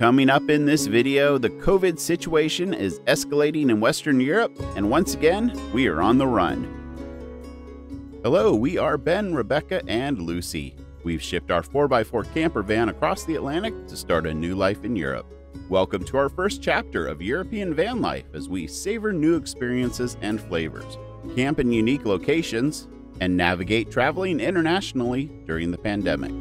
Coming up in this video, the COVID situation is escalating in Western Europe, and once again, we are on the run. Hello, we are Ben, Rebecca, and Lucy. We've shipped our 4x4 camper van across the Atlantic to start a new life in Europe. Welcome to our first chapter of European van life as we savor new experiences and flavors, camp in unique locations, and navigate traveling internationally during the pandemic.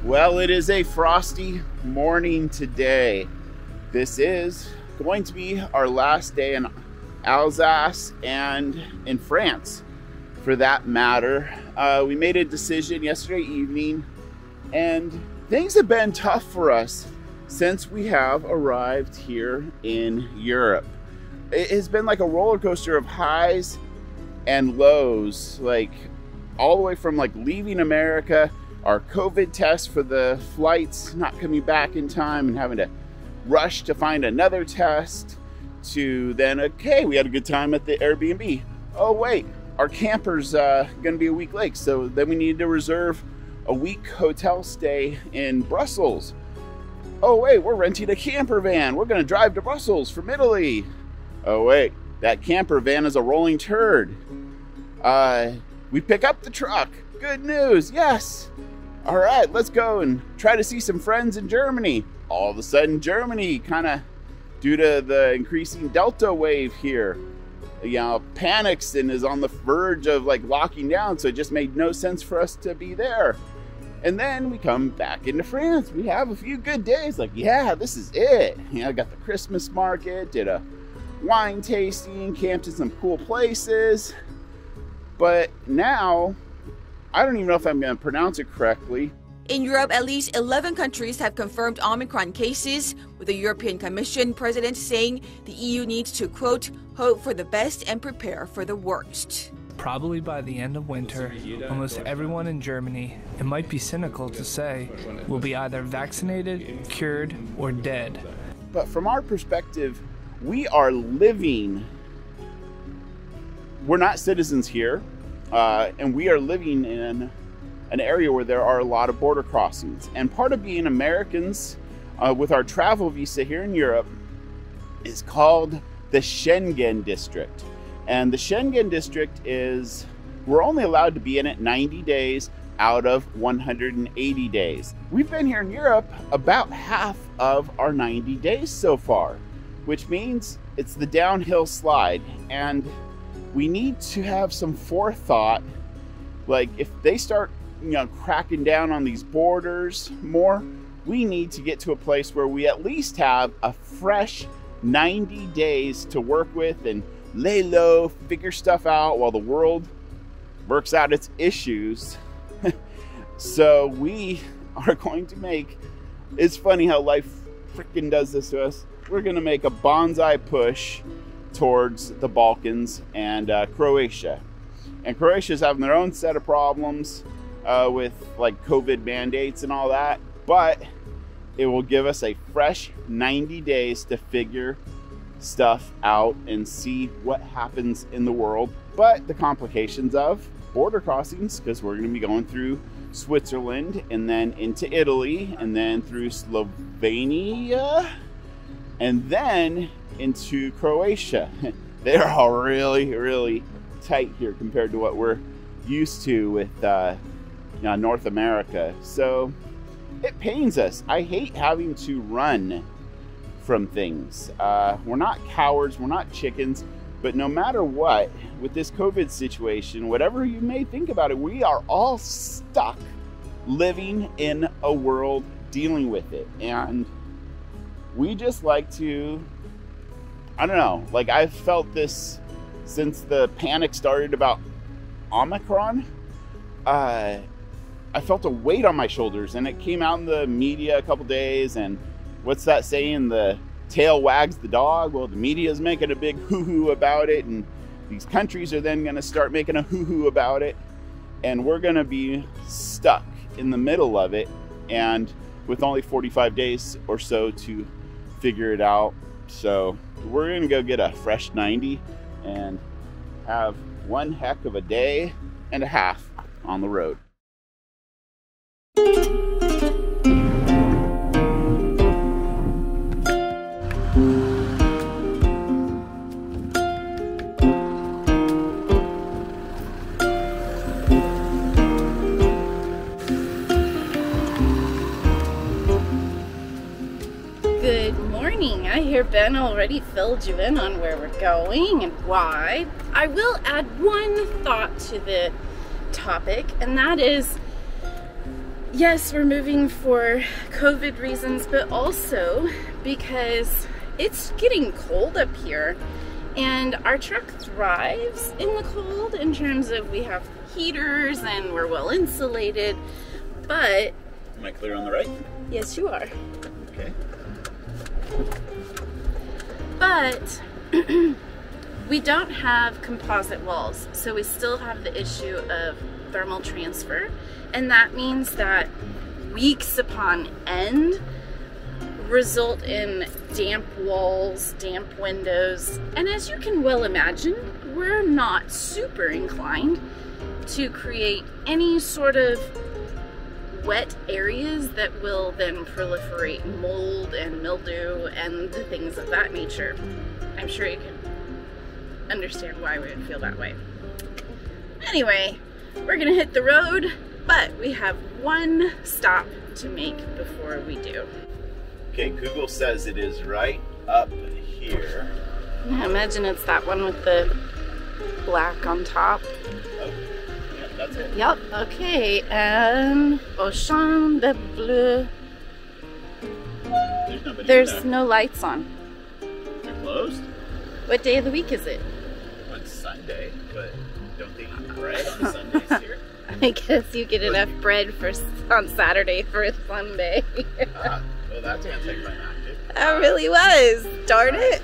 Well, it is a frosty morning today. This is going to be our last day in Alsace and in France, for that matter. We made a decision yesterday evening, and things have been tough for us since we have arrived here in Europe. It has been like a roller coaster of highs and lows, like all the way from like leaving America, our COVID test for the flights not coming back in time and having to rush to find another test, to then, okay, we had a good time at the Airbnb. Oh wait, our camper's gonna be a week late, so then we need to reserve a week hotel stay in Brussels. Oh wait, we're renting a camper van. We're gonna drive to Brussels from Italy. Oh wait, that camper van is a rolling turd. We pick up the truck. Good news, yes. All right, let's go and try to see some friends in Germany. All of a sudden, Germany, kind of due to the increasing Delta wave here, panics and is on the verge of like locking down. So it just made no sense for us to be there. And then we come back into France. We have a few good days. Like, yeah, this is it. I got the Christmas market, did a wine tasting, camped in some cool places. But now, I don't even know if I'm going to pronounce it correctly. In Europe, at least 11 countries have confirmed Omicron cases, with the European Commission president saying the EU needs to, quote, hope for the best and prepare for the worst. Probably by the end of winter, almost everyone in Germany, it might be cynical to say, will be either vaccinated, cured, or dead. But from our perspective, we are living. We're not citizens here. And we are living in an area where there are a lot of border crossings. And part of being Americans with our travel visa here in Europe is called the Schengen District. And the Schengen District is, we're only allowed to be in it 90 days out of 180 days. We've been here in Europe about half of our 90 days so far, which means it's the downhill slide. And we need to have some forethought. Like if they start, cracking down on these borders more, we need to get to a place where we at least have a fresh 90 days to work with and lay low, figure stuff out while the world works out its issues. So we are going to make, it's funny how life freaking does this to us. We're going to make a bonsai push towards the Balkans and Croatia. And Croatia's having their own set of problems with like COVID mandates and all that, but it will give us a fresh 90 days to figure stuff out and see what happens in the world. But the complications of border crossings, because we're going to be going through Switzerland and then into Italy and then through Slovenia and then into Croatia. They're all really, really tight here compared to what we're used to with North America. So it pains us. I hate having to run from things. We're not cowards, we're not chickens, but no matter what, with this COVID situation, whatever you may think about it, we are all stuck living in a world dealing with it. And we just like to, I don't know, like I've felt this since the panic started about Omicron. I felt a weight on my shoulders, and it came out in the media a couple days, and what's that saying? The tail wags the dog. Well, the media is making a big hoo-hoo about it, and these countries are then going to start making a hoo-hoo about it, and we're going to be stuck in the middle of it. And with only 45 days or so to figure it out. So we're gonna go get a fresh 90 and have one heck of a day and a half on the road. Good morning. I hear Ben already filled you in on where we're going and why. I will add one thought to the topic, and that is, yes, we're moving for COVID reasons, but also because it's getting cold up here, and our truck thrives in the cold in terms of we have heaters and we're well insulated, but... Am I clear on the right? Yes, you are. Okay. But we don't have composite walls, so we still have the issue of thermal transfer, and that means that weeks upon end result in damp walls, damp windows, and as you can well imagine, we're not super inclined to create any sort of wet areas that will then proliferate mold and mildew and the things of that nature. I'm sure you can understand why we would feel that way. Anyway, we're gonna hit the road, but we have one stop to make before we do. Okay, Google says it is right up here. I imagine it's that one with the black on top. Oh, yeah, that's it. Yep, okay, and Ocean de Bleu. There's nobody There's there. no lights on. They're closed? What day of the week is it? Well, it's Sunday, but don't they eat bread on Sundays here? I guess you get enough bread for on Saturday for a Sunday. Well, that's anticlimactic. That really was. Darn it.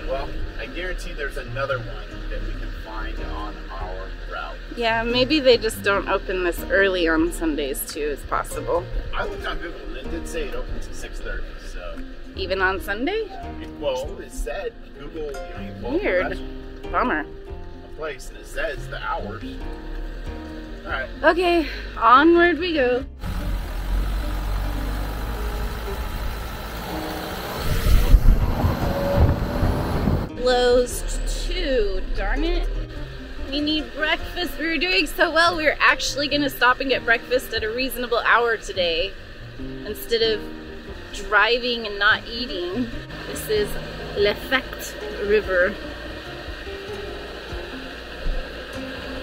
Well, I guarantee there's another one that we can find on our route. Yeah, maybe they just don't open this early on Sundays too, is possible. I looked on Google and it did say it opens at 6:30, so. Even on Sunday? Well, it said Google, you pull up Weird. a Bummer. place and it says the hours. Alright. Okay, onward we go. Closed too, darn it. We need breakfast. We were doing so well, we were actually gonna stop and get breakfast at a reasonable hour today instead of driving and not eating. This is L'Effect River.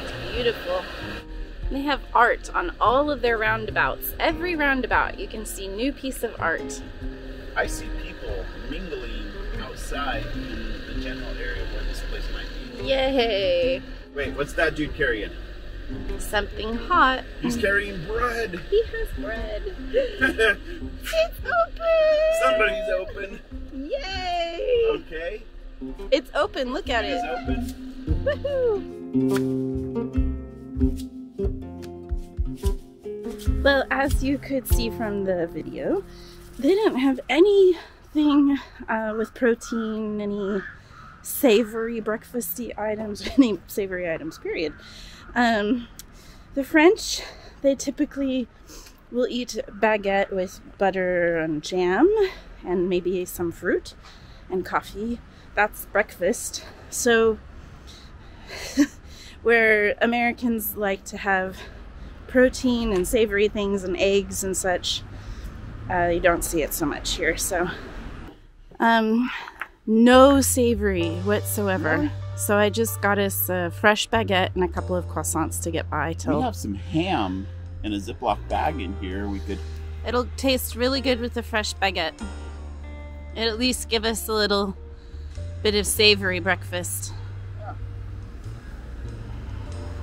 It's beautiful. They have art on all of their roundabouts. Every roundabout you can see new piece of art. I see people mingling outside in the general area where this place might be. Yay! Wait, what's that dude carrying? Something hot. He's carrying bread. He has bread. It's open! Somebody's open. Yay! Okay. It's open, look at it. It's open. Woohoo! Well, as you could see from the video, they didn't have anything with protein, any savory breakfasty items, any savory items, period. The French, they typically will eat baguette with butter and jam and maybe some fruit and coffee. That's breakfast. So where Americans like to have protein and savory things and eggs and such, you don't see it so much here. So no savory whatsoever. So I just got us a fresh baguette and a couple of croissants to get by till. We have some ham in a Ziploc bag in here. We could. It'll taste really good with the fresh baguette. It'll at least give us a little bit of savory breakfast. Yeah.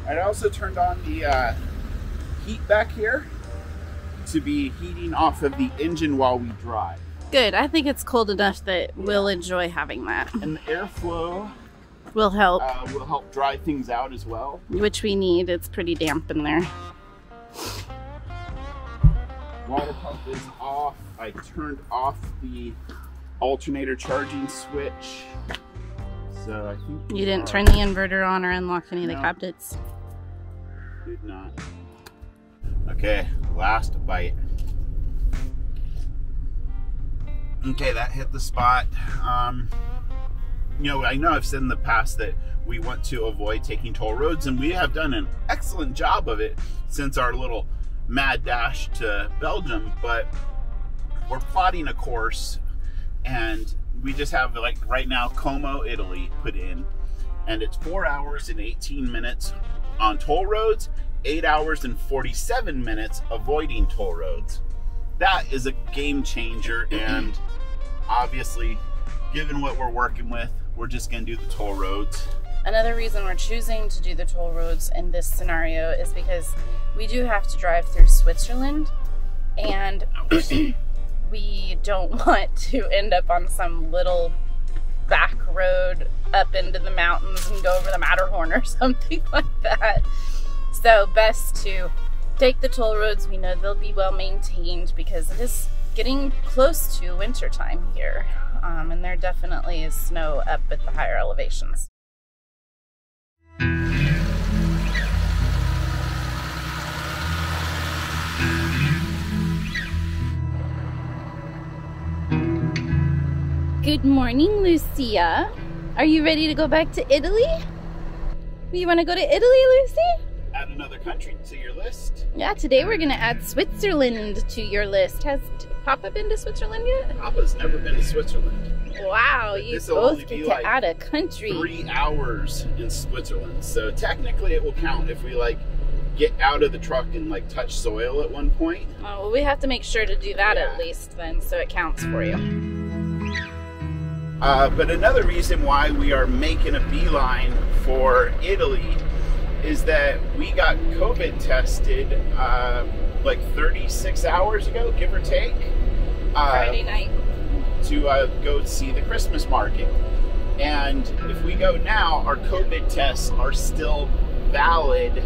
I also turned on the heat back here to be heating off of the engine while we drive. Good. I think it's cold enough that we'll enjoy having that. And the airflow Will help. will help dry things out as well. Which we need. It's pretty damp in there. Water pump is off. I turned off the alternator charging switch. So I think you didn't turn the inverter on or unlock any of the cabinets. Did not. Okay, last bite. Okay, that hit the spot. You know, I know I've said in the past that we want to avoid taking toll roads, and we have done an excellent job of it since our little mad dash to Belgium, but we're plotting a course, and we just have, like, right now Como, Italy put in, and it's 4 hours and 18 minutes on toll roads, 8 hours and 47 minutes avoiding toll roads. That is a game changer, and obviously, given what we're working with, we're just gonna do the toll roads. Another reason we're choosing to do the toll roads in this scenario is because we do have to drive through Switzerland, and we don't want to end up on some little back road up into the mountains and go over the Matterhorn or something like that. So best to take the toll roads. We know they'll be well maintained because it is getting close to winter time here, and there definitely is snow up at the higher elevations. Good morning, Lucia. Are you ready to go back to Italy? You want to go to Italy, Lucy? Add another country to your list. Yeah, today we're going to add Switzerland to your list. Has Papa been to Switzerland yet? Papa's never been to Switzerland. Wow, you both get to add a country. 3 hours in Switzerland. So technically it will count if we, like, get out of the truck and, like, touch soil at one point. Oh, well, we have to make sure to do that at least then, so it counts for you. But another reason why we are making a beeline for Italy is that we got COVID tested like 36 hours ago, give or take. Friday night. To go see the Christmas market. And if we go now, our COVID tests are still valid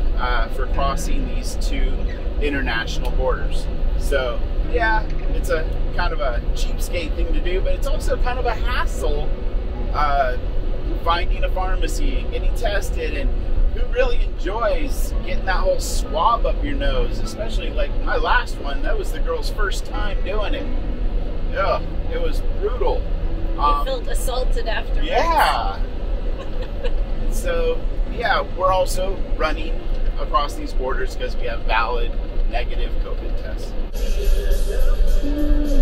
for crossing these 2 international borders. So yeah, it's a kind of a cheapskate thing to do, but it's also kind of a hassle finding a pharmacy and getting tested, and who really enjoys getting that whole swab up your nose, especially like my last one. That was the girl's first time doing it. Yeah, it was brutal. You felt assaulted afterwards. Yeah. So yeah, we're also running across these borders because we have valid negative COVID tests.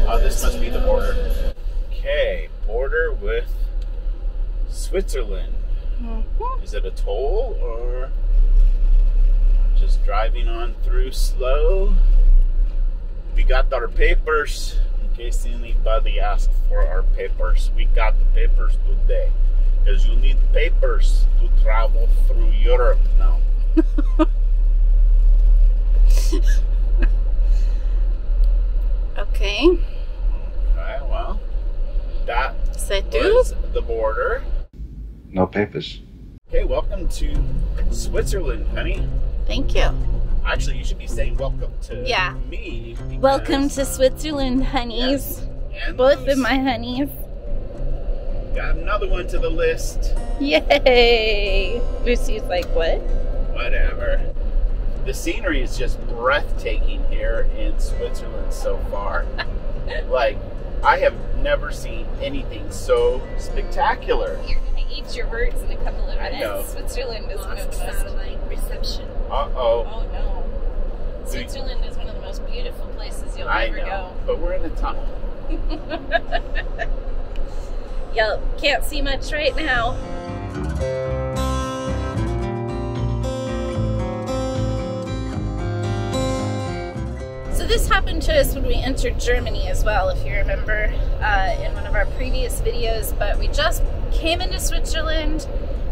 Oh, this must be the border. Okay, border with Switzerland. Is it a toll or just driving on through slow? We got our papers, in case anybody asked for our papers. We got the papers today, because you need papers to travel through Europe now. Okay. Okay, well, that was the border. No papers. Okay, welcome to Switzerland, honey. Thank you. Actually, you should be saying welcome to me. Welcome to Switzerland, honeys. Yes. Both of my honeys. Got another one to the list. Yay! Lucy's like, what? Whatever. The scenery is just breathtaking here in Switzerland so far. Like, I have never seen anything so spectacular. You're going to eat your words in a couple of minutes. I know. Switzerland is one of the satellite reception. Uh-oh. Oh, no. Switzerland is one of the most beautiful places you'll ever go. But we're in a tunnel. Y'all can't see much right now. So this happened to us when we entered Germany as well, if you remember, in one of our previous videos, but we just came into Switzerland.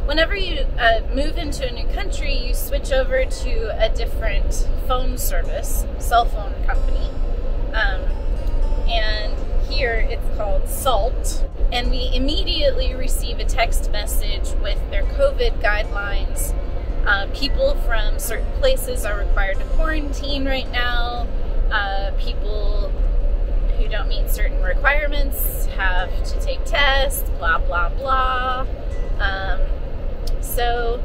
Whenever you move into a new country, you switch over to a different phone service, cell phone company. And here it's called Salt. And we immediately receive a text message with their COVID guidelines. People from certain places are required to quarantine right now. People who don't meet certain requirements have to take tests, blah, blah, blah. So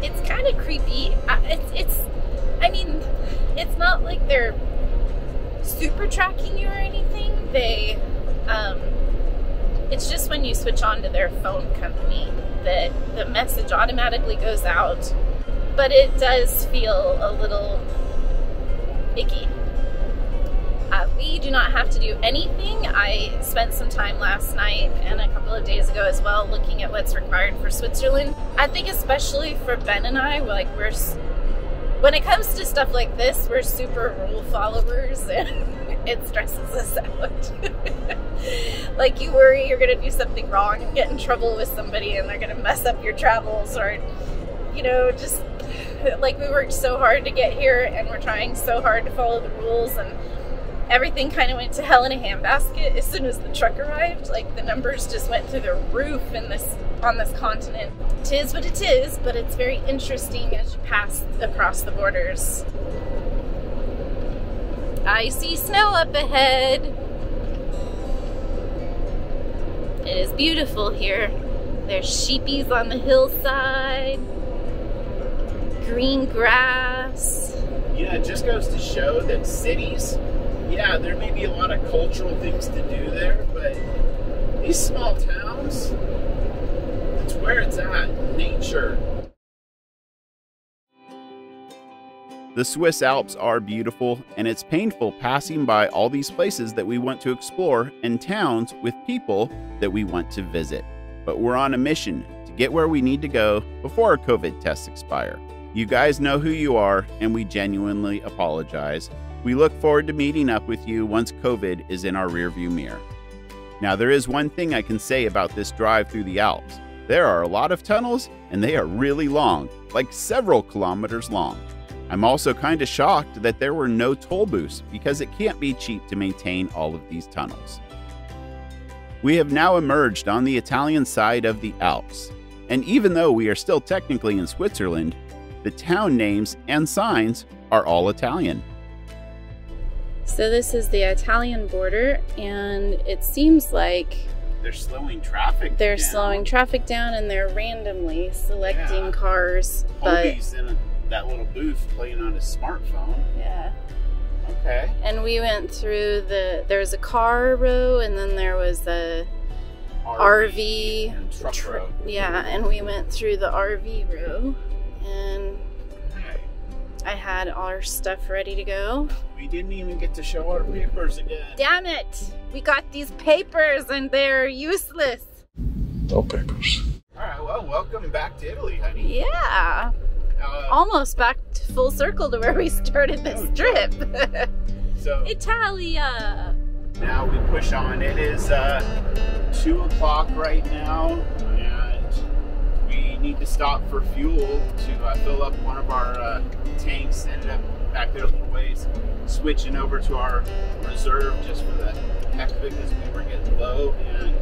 it's kind of creepy. I mean, it's not like they're super tracking you or anything. It's just when you switch on to their phone company that the message automatically goes out. But it does feel a little icky. We do not have to do anything. I spent some time last night and a couple of days ago as well looking at what's required for Switzerland. I think especially for Ben and I, like when it comes to stuff like this, we're super rule followers and it stresses us out. Like you worry you're gonna do something wrong and get in trouble with somebody and they're gonna mess up your travels, or, you know, just like we worked so hard to get here and we're trying so hard to follow the rules, and everything kind of went to hell in a handbasket as soon as the truck arrived. Like the numbers just went through the roof on this continent. It is what it is, but it's very interesting as you pass across the borders. I see snow up ahead. It is beautiful here. There's sheepies on the hillside, green grass. Yeah, it just goes to show that cities, yeah, there may be a lot of cultural things to do there, but these small towns, it's where it's at, nature. The Swiss Alps are beautiful, and it's painful passing by all these places that we want to explore and towns with people that we want to visit. But we're on a mission to get where we need to go before our COVID tests expire. You guys know who you are, and we genuinely apologize. We look forward to meeting up with you once COVID is in our rearview mirror. Now, there is one thing I can say about this drive through the Alps. There are a lot of tunnels, and they are really long, like several kilometers long. I'm also kind of shocked that there were no toll booths because it can't be cheap to maintain all of these tunnels. We have now emerged on the Italian side of the Alps, and even though we are still technically in Switzerland, the town names and signs are all Italian. So this is the Italian border, and it seems like they're slowing traffic They're down. slowing traffic down, and they're randomly selecting cars. Homie's in that little booth playing on his smartphone. Yeah. Okay. And we went through there was a car row, and then there was a RV and truck row. Yeah, and we went through the RV row, and I had our stuff ready to go. We didn't even get to show our papers again. Damn it! We got these papers and they're useless. No papers. Alright, well, welcome back to Italy, honey. Yeah. Almost back to full circle to where we started this trip. So Italia! now we push on. It is 2 o'clock right now, and we need to stop for fuel to fill up one of our tanks. Ended up back there a little ways, switching over to our reserve just for the heck of it because we were getting low, and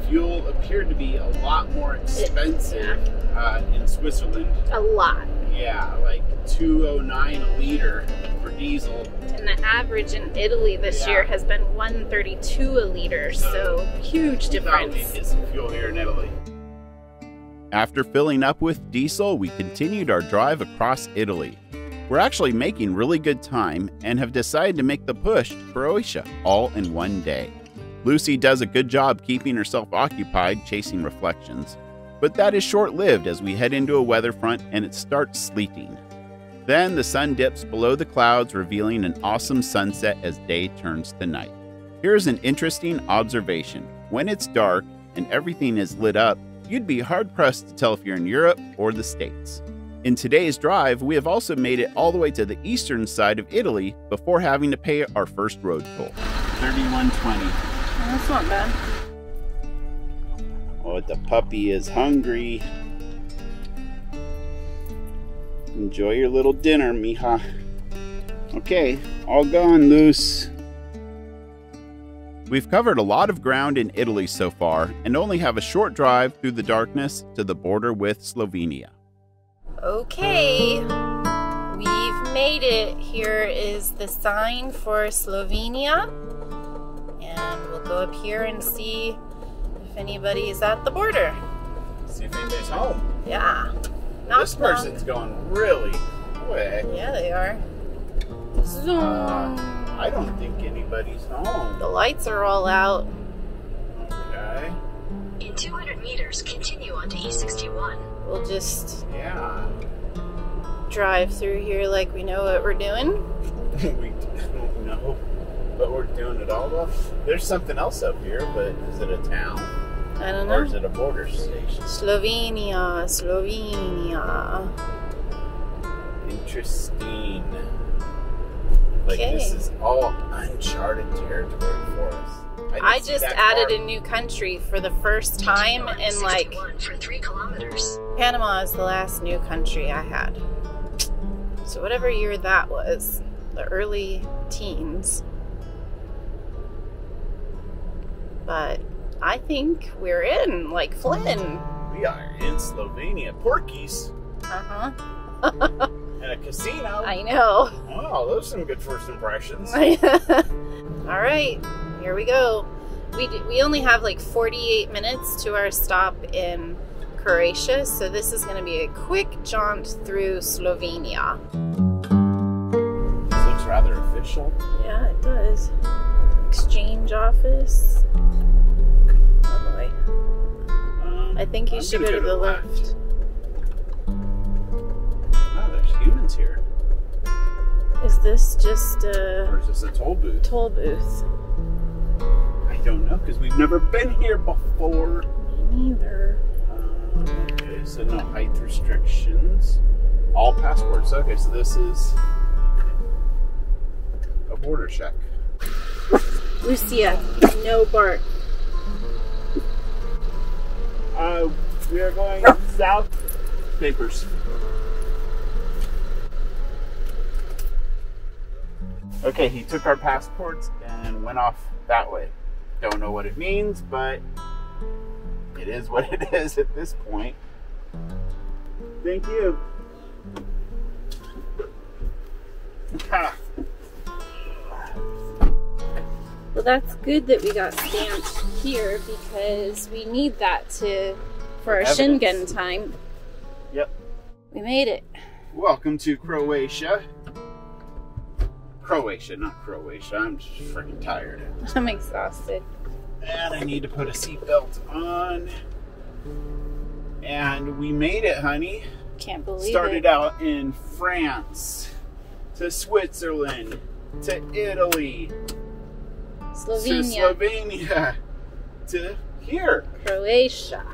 fuel appeared to be a lot more expensive in Switzerland. A lot. Yeah, like $2.09 a liter for diesel. And the average in Italy this year has been $1.32 a liter, so huge difference. We get some fuel here in Italy. After filling up with diesel, we continued our drive across Italy. We're actually making really good time and have decided to make the push to Croatia all in one day. Lucy does a good job keeping herself occupied chasing reflections, but that is short-lived as we head into a weather front and it starts sleeting. Then the sun dips below the clouds, revealing an awesome sunset as day turns to night. Here's an interesting observation. When it's dark and everything is lit up, you'd be hard-pressed to tell if you're in Europe or the States. In today's drive, we have also made it all the way to the eastern side of Italy before having to pay our first road toll. $31.20. That's not bad. Oh, the puppy is hungry. Enjoy your little dinner, mija. Okay, all gone, Luce. We've covered a lot of ground in Italy so far and only have a short drive through the darkness to the border with Slovenia. Okay, we've made it. Here is the sign for Slovenia. And we'll go up here and see if anybody's at the border. See if anybody's home. Yeah. This person's going really quick. Yeah, they are. Zoom. I don't think anybody's home. The lights are all out. Okay. In 200 meters, continue onto E61. We'll just drive through here like we know what we're doing. We don't know, but we're doing it all well. There's something else up here, but is it a town? I don't know. Or is it a border station? Slovenia. Interesting. Like, this is all uncharted territory for us. I just added a new country for the first time in like for 3 kilometers. Panama is the last new country I had. So whatever year that was, the early teens. But I think we're in, like Flynn. We are in Slovenia. Porkies. Uh-huh. And a casino. I know. Oh, those are some good first impressions. All right, here we go. We only have like 48 minutes to our stop in Croatia, so this is going to be a quick jaunt through Slovenia. This looks rather official. Yeah, it does. Exchange office. Oh boy. I think you should go to the left. Oh, there's humans here. Is this just a... Or is this a toll booth? Toll booth. I don't know, because we've never been here before. Me neither. Okay, so no height restrictions. All passports. Okay, so this is a border check. Lucia, no bark. We are going south. Papers. Okay, he took our passports and went off that way. Don't know what it means, but it is what it is at this point. Thank you. Well, that's good that we got stamped here because we need that for our Schengen time. Yep. We made it. Welcome to Croatia. Croatia, not Croatia. I'm just freaking tired. I'm exhausted. And I need to put a seatbelt on. And we made it, honey. Can't believe Started it. out in France, to Switzerland, to Italy, Slovenia, to Slovenia, to here. Croatia.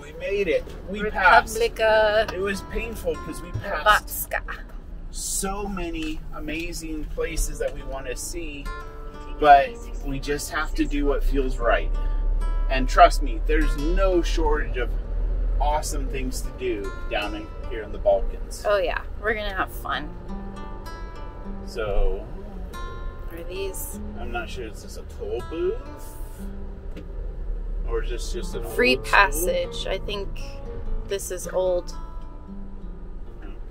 We made it. We passed. Republika It was painful because we passed Hrvatska. so many amazing places that we want to see, but we just have to do what feels right. And trust me, there's no shortage of awesome things to do down here in the Balkans. Oh yeah, we're gonna have fun. So, Are these I'm not sure, is this a toll booth? Or is this just an free old passage? school? I think this is old.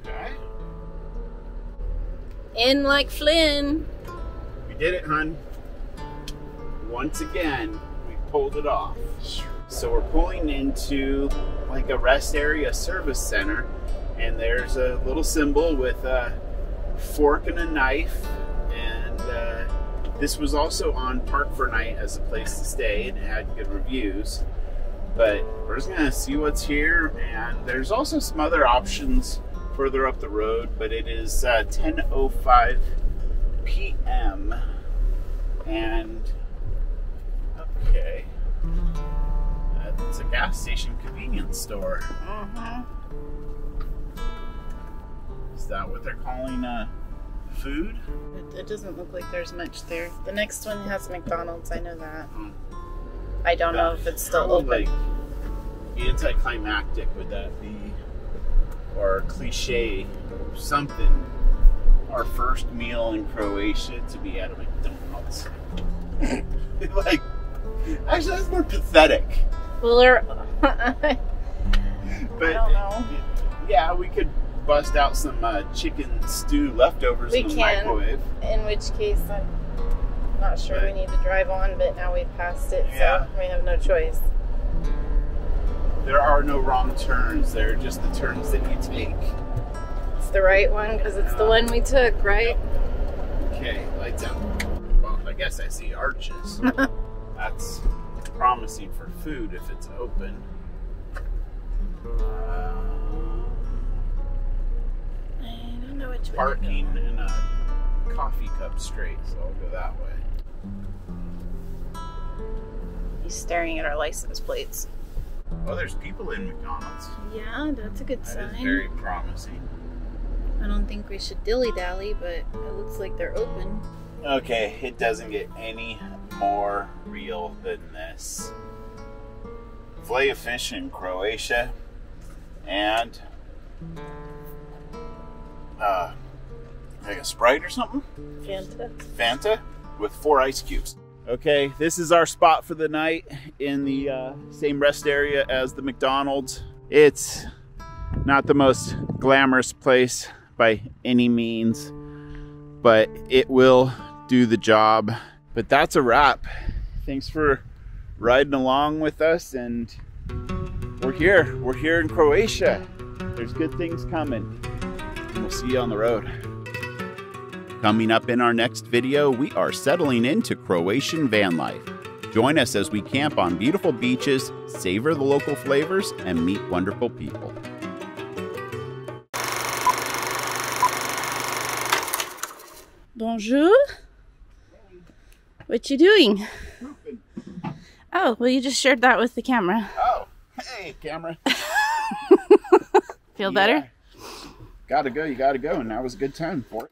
Okay. In like Flynn. We did it, hun. Once again, we pulled it off. So we're pulling into like a rest area service center, and there's a little symbol with a fork and a knife, and this was also on Park for Night as a place to stay, and it had good reviews. But we're just gonna see what's here, and there's also some other options further up the road, but it is 10:05 p.m. and okay, it's a gas station convenience store. Is that what they're calling food? It doesn't look like there's much there. The next one has McDonald's, I know that. I don't know if it's still open. Like anticlimactic would that be? Or cliche, something. Our first meal in Croatia to be at a McDonald's. Like, actually, that's more pathetic. Well, But I don't know. Yeah, we could bust out some chicken stew leftovers in the microwave. In which case, I'm not sure we need to drive on, but now we've passed it, so we have no choice. There are no wrong turns. They're just the turns that you take. It's the right one because it's the one we took, right? Okay, lights out. Well, I guess I see arches. So that's promising for food if it's open. I don't know which way. Parking in a coffee cup straight, so I'll go that way. He's staring at our license plates. Oh, there's people in McDonald's. Yeah, that's a good sign. That is very promising. I don't think we should dilly-dally, but it looks like they're open. Okay, it doesn't get any more real than this. Fillet of fish in Croatia and like a Sprite or something? Fanta with 4 ice cubes. Okay, this is our spot for the night in the same rest area as the McDonald's. It's not the most glamorous place by any means, but it will do the job. But that's a wrap. Thanks for riding along with us, and we're here in Croatia. There's good things coming. We'll see you on the road. Coming up in our next video, we are settling into Croatian van life. Join us as we camp on beautiful beaches, savor the local flavors, and meet wonderful people. Bonjour. What you doing? Oh, well, you just shared that with the camera. Oh, hey, camera. Feel better? Gotta go, you gotta go, and that was a good time for it.